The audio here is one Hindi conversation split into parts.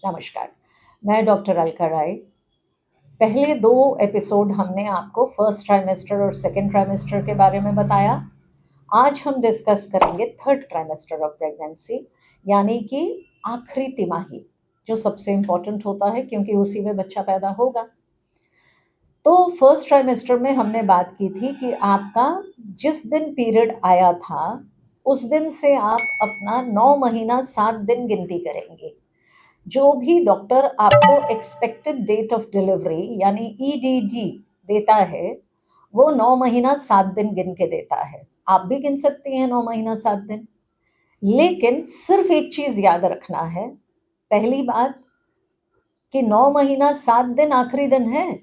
नमस्कार, मैं डॉक्टर अलका राय। पहले 2 एपिसोड हमने आपको फर्स्ट ट्राइमेस्टर और सेकंड ट्राइमेस्टर के बारे में बताया। आज हम डिस्कस करेंगे थर्ड ट्राइमेस्टर ऑफ प्रेगनेंसी, यानी कि आखिरी तिमाही, जो सबसे इम्पोर्टेंट होता है क्योंकि उसी में बच्चा पैदा होगा। तो फर्स्ट ट्राइमेस्टर में हमने बात की थी कि आपका जिस दिन पीरियड आया था, उस दिन से आप अपना 9 महीना 7 दिन गिनती करेंगे। जो भी डॉक्टर आपको एक्सपेक्टेड डेट ऑफ डिलीवरी यानी ईडीडी देता है, वो 9 महीना 7 दिन गिन के देता है। आप भी गिन सकती हैं 9 महीना 7 दिन, लेकिन सिर्फ एक चीज याद रखना है। पहली बात कि 9 महीना 7 दिन आखिरी दिन है,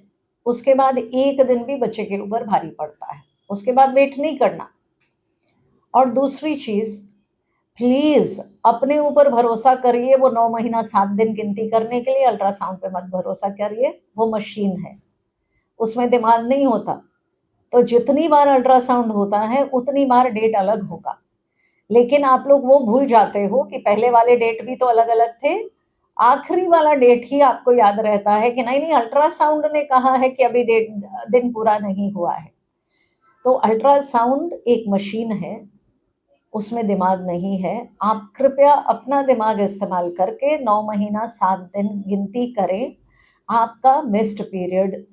उसके बाद एक दिन भी बच्चे के ऊपर भारी पड़ता है, उसके बाद वेट नहीं करना। और दूसरी चीज, प्लीज अपने ऊपर भरोसा करिए। वो 9 महीना 7 दिन गिनती करने के लिए अल्ट्रासाउंड पे मत भरोसा करिए, वो मशीन है, उसमें दिमाग नहीं होता। तो जितनी बार अल्ट्रासाउंड होता है उतनी बार डेट अलग होगा, लेकिन आप लोग वो भूल जाते हो कि पहले वाले डेट भी तो अलग अलग थे। आखिरी वाला डेट ही आपको याद रहता है कि नहीं नहीं, अल्ट्रासाउंड ने कहा है कि अभी डेट दिन पूरा नहीं हुआ है। तो अल्ट्रासाउंड एक मशीन है, उसमें दिमाग नहीं है। आप कृपया अपना दिमाग इस्तेमाल करके 9 महीना 7 दिन गिनती करें। आपका मिस्ड पीरियड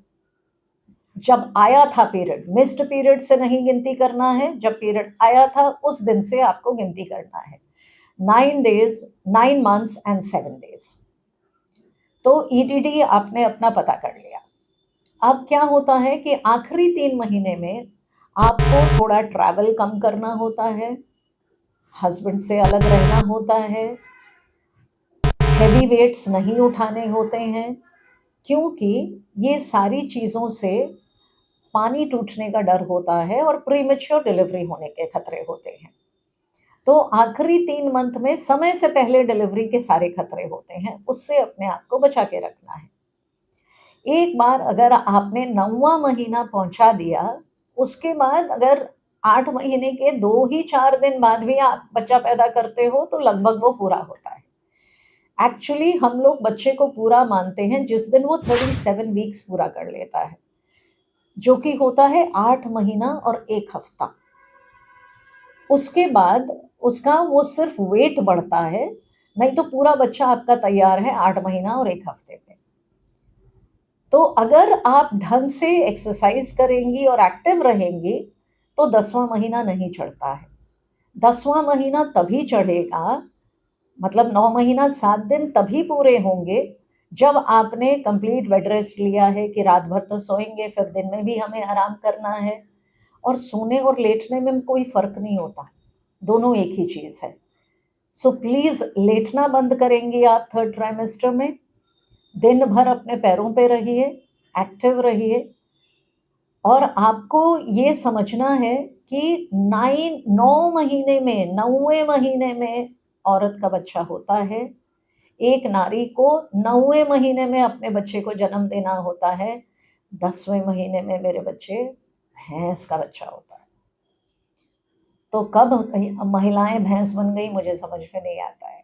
जब आया था, पीरियड मिस्ड पीरियड से नहीं गिनती करना है, जब पीरियड आया था उस दिन से आपको गिनती करना है। 9 डेज, 9 मंथ्स एंड 7 डेज। तो ईडीडी आपने अपना पता कर लिया। अब क्या होता है कि आखिरी 3 महीने में आपको थोड़ा ट्रैवल कम करना होता है, हस्बैंड से अलग रहना होता है, हेवी वेट्स नहीं उठाने होते हैं, क्योंकि ये सारी चीज़ों से पानी टूटने का डर होता है और प्रीमेच्योर डिलीवरी होने के खतरे होते हैं। तो आखिरी 3 मंथ में समय से पहले डिलीवरी के सारे खतरे होते हैं, उससे अपने आप को बचा के रखना है। एक बार अगर आपने 9वां महीना पहुंचा दिया, उसके बाद अगर 8 महीने के 2 ही 4 दिन बाद भी आप बच्चा पैदा करते हो तो लगभग वो पूरा होता है। एक्चुअली हम लोग बच्चे को पूरा मानते हैं जिस दिन वो 37 वीक्स पूरा कर लेता है, जो कि होता है 8 महीना और 1 हफ्ता। उसके बाद उसका वो सिर्फ वेट बढ़ता है, नहीं तो पूरा बच्चा आपका तैयार है 8 महीना और 1 हफ्ते में। तो अगर आप ढंग से एक्सरसाइज करेंगी और एक्टिव रहेंगी तो 10वां महीना नहीं चढ़ता है। 10वां महीना तभी चढ़ेगा, मतलब 9 महीना 7 दिन तभी पूरे होंगे जब आपने कंप्लीट बेड रेस्ट लिया है कि रात भर तो सोएंगे, फिर दिन में भी हमें आराम करना है। और सोने और लेटने में कोई फर्क नहीं होता, दोनों एक ही चीज है। सो प्लीज लेटना बंद करेंगी आप थर्ड ट्राइमेस्टर में। दिन भर अपने पैरों पे रहिए, एक्टिव रहिए। और आपको ये समझना है कि 9 महीने में, 9वें महीने में औरत का बच्चा होता है। एक नारी को 9वें महीने में अपने बच्चे को जन्म देना होता है। 10वें महीने में मेरे बच्चे भैंस का बच्चा होता है। तो कब महिलाएं भैंस बन गई मुझे समझ में नहीं आता है।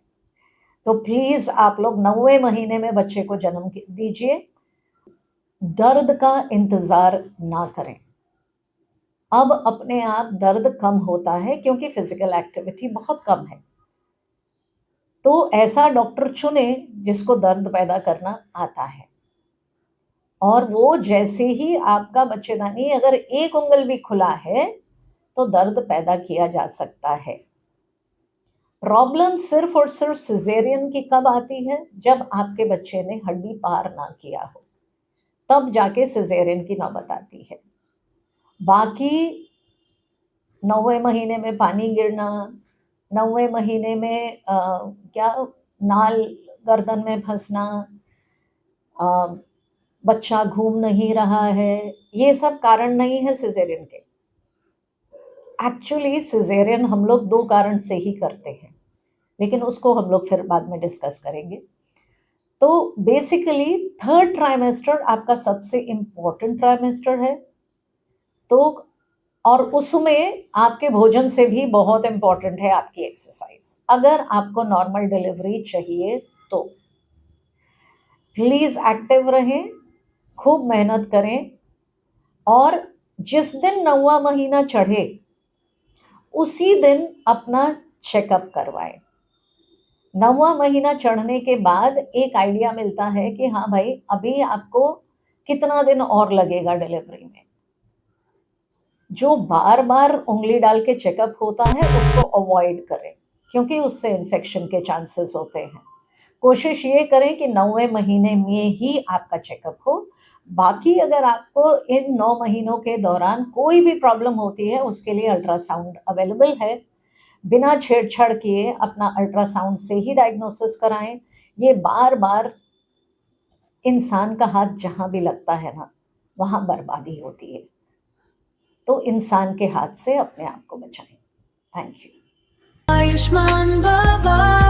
तो प्लीज आप लोग 9वें महीने में बच्चे को जन्म दीजिए, दर्द का इंतजार ना करें। अब अपने आप दर्द कम होता है क्योंकि फिजिकल एक्टिविटी बहुत कम है। तो ऐसा डॉक्टर चुने जिसको दर्द पैदा करना आता है, और वो जैसे ही आपका बच्चेदानी अगर एक उंगल भी खुला है तो दर्द पैदा किया जा सकता है। प्रॉब्लम सिर्फ और सिर्फ सिजेरियन की कब आती है? जब आपके बच्चे ने हड्डी पार ना किया हो, तब जाके सिजेरियन की नौबत आती है। बाकी 9वें महीने में पानी गिरना, 9वें महीने में क्या नाल गर्दन में फंसना, बच्चा घूम नहीं रहा है, ये सब कारण नहीं है सिजेरियन के। एक्चुअली सिजेरियन हम लोग 2 कारण से ही करते हैं, लेकिन उसको हम लोग फिर बाद में डिस्कस करेंगे। तो बेसिकली थर्ड ट्राइमेस्टर आपका सबसे इम्पोर्टेंट ट्राइमेस्टर है। तो और उसमें आपके भोजन से भी बहुत इम्पोर्टेंट है आपकी एक्सरसाइज, अगर आपको नॉर्मल डिलीवरी चाहिए तो। प्लीज़ एक्टिव रहें, खूब मेहनत करें और जिस दिन 9वां महीना चढ़े उसी दिन अपना चेकअप करवाएं। 9वां महीना चढ़ने के बाद एक आइडिया मिलता है कि हाँ भाई, अभी आपको कितना दिन और लगेगा डिलीवरी में। जो बार बार उंगली डाल के चेकअप होता है उसको अवॉइड करें, क्योंकि उससे इन्फेक्शन के चांसेस होते हैं। कोशिश ये करें कि 9वें महीने में ही आपका चेकअप हो। बाकी अगर आपको इन 9 महीनों के दौरान कोई भी प्रॉब्लम होती है, उसके लिए अल्ट्रासाउंड अवेलेबल है। बिना छेड़छाड़ किए अपना अल्ट्रासाउंड से ही डायग्नोसिस कराएं। ये बार बार इंसान का हाथ जहाँ भी लगता है ना, वहाँ बर्बादी होती है। तो इंसान के हाथ से अपने आप को बचाएं। Thank you. आयुष्मान भव।